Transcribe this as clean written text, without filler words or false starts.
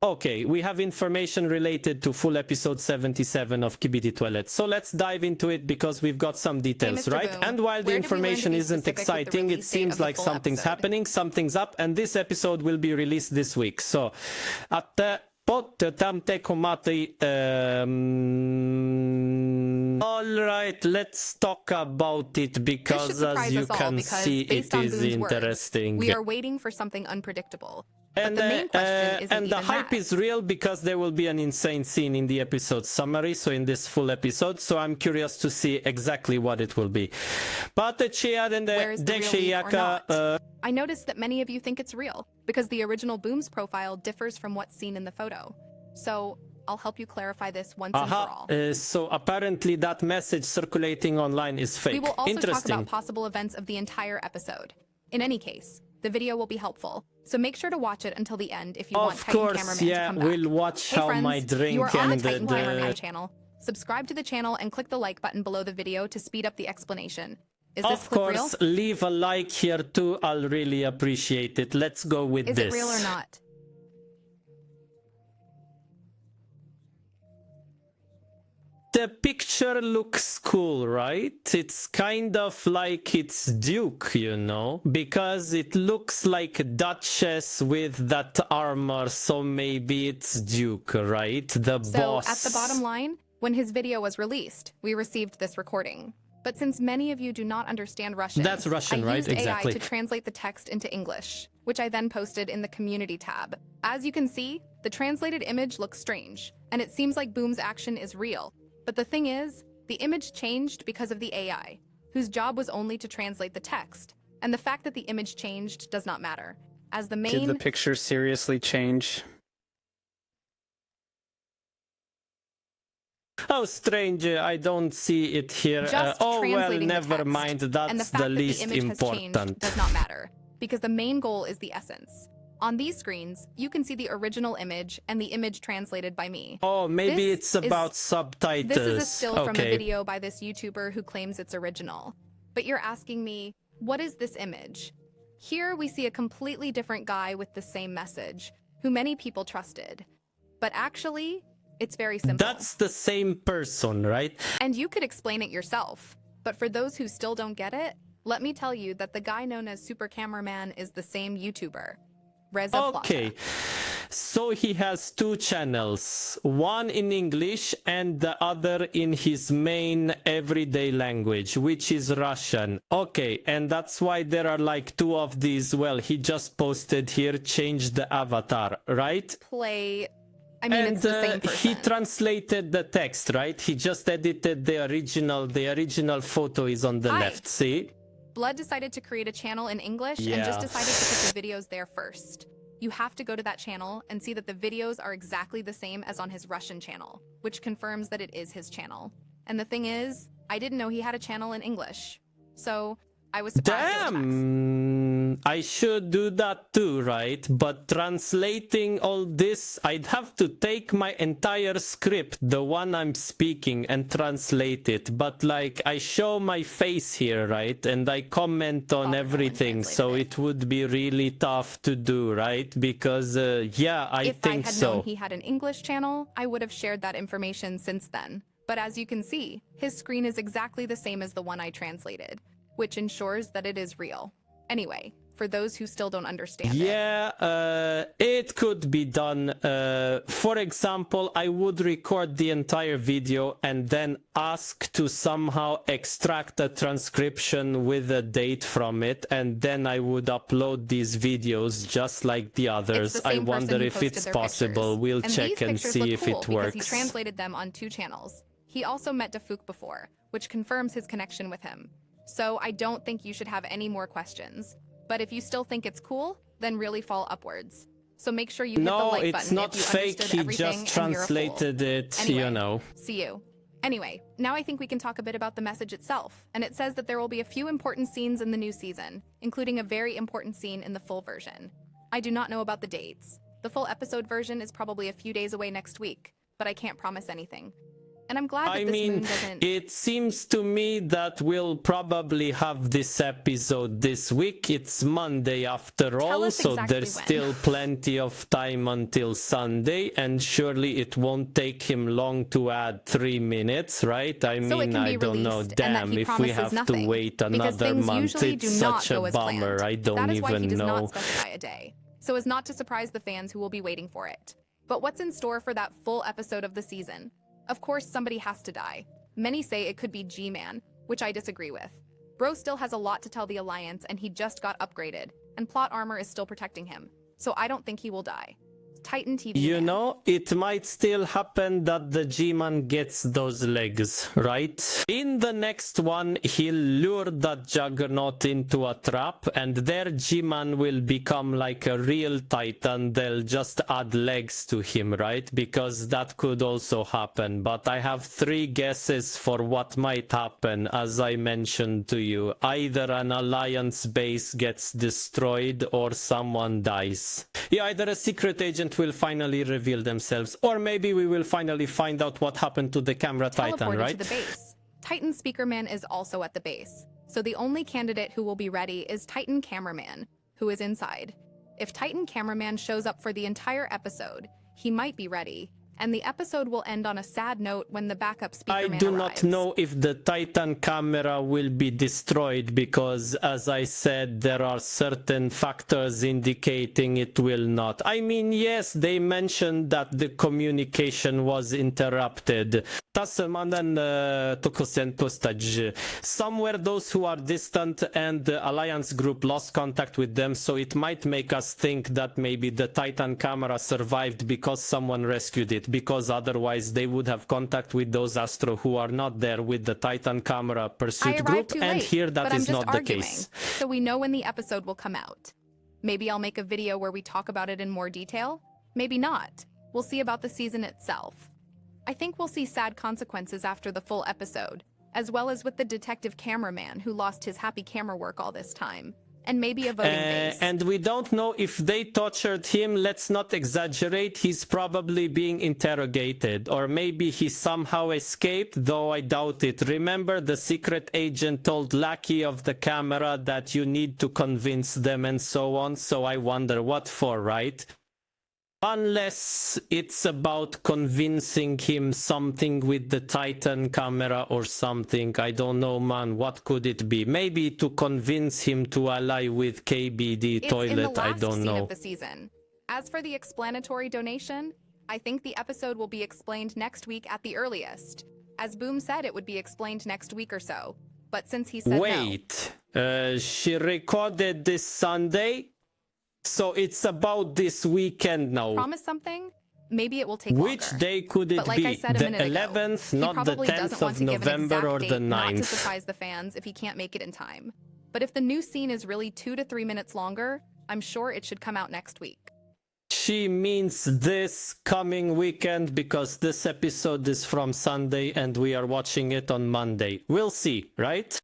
Okay, we have information related to full episode 77 of Skibidi Toilet. So let's dive into it because we've got some details, Mr. right? Boom, And while the where did we learn to information be isn't specific with the exciting, it release date seems of the like full something's episode? happening, something's up, and this episode will be released this week. So, at the all right, let's talk about it because as you can see, it is interesting. We are waiting for something unpredictable. And but the main question isn't the even hype that. is real because there will be an insane scene in the episode summary, so in this full episode, so I'm curious to see exactly what it will be. Where is the real leak or not? I noticed that many of you think it's real because the original Boom's profile differs from what's seen in the photo. So I'll help you clarify this once and for all. So apparently that message circulating online is fake. We will also talk about possible events of the entire episode. In any case, the video will be helpful, so make sure to watch it until the end if you want Titan Cameraman to come back. We'll watch Hey how friends, my drink you are on the and Titan Cameraman channel. Subscribe to the channel and click the like button below the video to speed up the explanation. Is this clip real? Of course, leave a like here too. I'll really appreciate it. Let's go with this. Is it real or not? The picture looks cool, right? It's kind of like it's Duke, you know, because it looks like a Duchess with that armor, so maybe it's Duke, right? The boss. So, at the bottom line, when his video was released, we received this recording. But since many of you do not understand Russian, that's Russian, I right? used Exactly. AI to translate the text into English, which I then posted in the community tab. As you can see, the translated image looks strange, and it seems like Boom's action is real. But the thing is, the image changed because of the AI, whose job was only to translate the text. And the fact that the image changed does not matter, as the main... Did the picture seriously change? Oh, strange, I don't see it here. Oh, well, never mind, that's the least important. Does not matter, because the main goal is the essence. On these screens, you can see the original image and the image translated by me. Oh, maybe it's about subtitles. This is a still from a video by this YouTuber who claims it's original. But you're asking me, what is this image? Here we see a completely different guy with the same message, who many people trusted. But actually, it's very simple. That's the same person, right? And you could explain it yourself. But for those who still don't get it, let me tell you that the guy known as Super Cameraman is the same YouTuber. Okay, so he has two channels, one in English and the other in his main everyday language, which is Russian. Okay, and that's why there are like two of these. Well, he just posted here, change the avatar, right? It's the same person. He translated the text, right? He just edited the original photo is on the left, see? Blood decided to create a channel in English and just decided to put the videos there first. You have to go to that channel and see that the videos are exactly the same as on his Russian channel, which confirms that it is his channel. And the thing is, I didn't know he had a channel in English. So, I was surprised. Damn! I should do that too, right? But translating all this, I'd have to take my entire script, the one I'm speaking, and translate it. But like, I show my face here, right? And I comment on everything, so it would be really tough to do, right? Because, yeah, I think so. If I had known he had an English channel, I would have shared that information since then. But as you can see, his screen is exactly the same as the one I translated, which ensures that it is real. Anyway, for those who still don't understand it could be done. For example, I would record the entire video and then ask to somehow extract a transcription with a date from it, and then I would upload these videos just like the others. I wonder if it's possible. We'll check and see if it works. He translated them on two channels. He also met Defuk before, which confirms his connection with him. So I don't think you should have any more questions. But if you still think it's cool, then really fall upwards. So make sure you hit the like button. No, it's not fake. He just translated it, anyway, you know. See you. Anyway, now I think we can talk a bit about the message itself. And it says that there will be a few important scenes in the new season, including a very important scene in the full version. I do not know about the dates. The full episode version is probably a few days away next week, but I can't promise anything. And I'm glad that I this mean, moon doesn't... it seems to me that we'll probably have this episode this week. It's Monday after Tell all, us so exactly there's when. still plenty of time until Sunday, and surely it won't take him long to add 3 minutes, right? I So it mean, can be I don't know. released, and that Damn, he if we promises have nothing, to wait because another things month, usually it's do not such a go as bummer. planned. I don't That is why he even does know. not specify a day, so as not to surprise the fans who will be waiting for it. But what's in store for that full episode of the season? Of course, somebody has to die. Many say it could be G-Man, which I disagree with. Bro still has a lot to tell the Alliance, and he just got upgraded, and plot armor is still protecting him, so I don't think he will die. Titan TV You man. know, it might still happen that the G-Man gets those legs, right? In the next one, he'll lure that Juggernaut into a trap, and their G-Man will become like a real Titan. They'll just add legs to him, right? Because that could also happen. But I have 3 guesses for what might happen, as I mentioned to you. Either an Alliance base gets destroyed, or someone dies. Yeah, either a secret agent will finally reveal themselves, or maybe we will finally find out what happened to the camera Titan, Teleported right? to the base. Titan Speakerman is also at the base, so the only candidate who will be ready is Titan Cameraman, who is inside. If Titan Cameraman shows up for the entire episode, he might be ready, and the episode will end on a sad note when the backup Speakerman I arrives. do not know if the Titan camera will be destroyed because, as I said, there are certain factors indicating it will not. I mean, yes, they mentioned that the communication was interrupted. Somewhere those who are distant and the Alliance group lost contact with them, so it might make us think that maybe the Titan camera survived because someone rescued it, because otherwise they would have contact with those Astro who are not there with the Titan camera I pursuit arrived group, too and late, here that but I'm is just not arguing, the case. so we know when the episode will come out. Maybe I'll make a video where we talk about it in more detail. Maybe not. We'll see about the season itself. I think we'll see sad consequences after the full episode, as well as with the detective cameraman who lost his happy camera work all this time. And maybe a voting base. And we don't know if they tortured him. Let's not exaggerate. He's probably being interrogated, or maybe he somehow escaped, though I doubt it. Remember, the secret agent told Lucky of the camera that you need to convince them and so on, so I wonder what for, right? Unless it's about convincing him something with the Titan camera or something. I don't know, man. What could it be? Maybe to convince him to ally with KBD It's Toilet. in the last I don't scene know. of the season. As for the explanatory donation, I think the episode will be explained next week at the earliest. As Boom said, it would be explained next week or so. But since he said Wait, she recorded this Sunday? So it's about this weekend now. no, promise something, maybe it will take Which longer. day could it But like be? I said a The minute ago, 11th, he not the probably 10th doesn't want of to give an November exact or date, the not to 9th. surprise the fans if he can't make it in time. But if the new scene is really 2 to 3 minutes longer, I'm sure it should come out next week. She means this coming weekend because this episode is from Sunday and we are watching it on Monday. We'll see, right?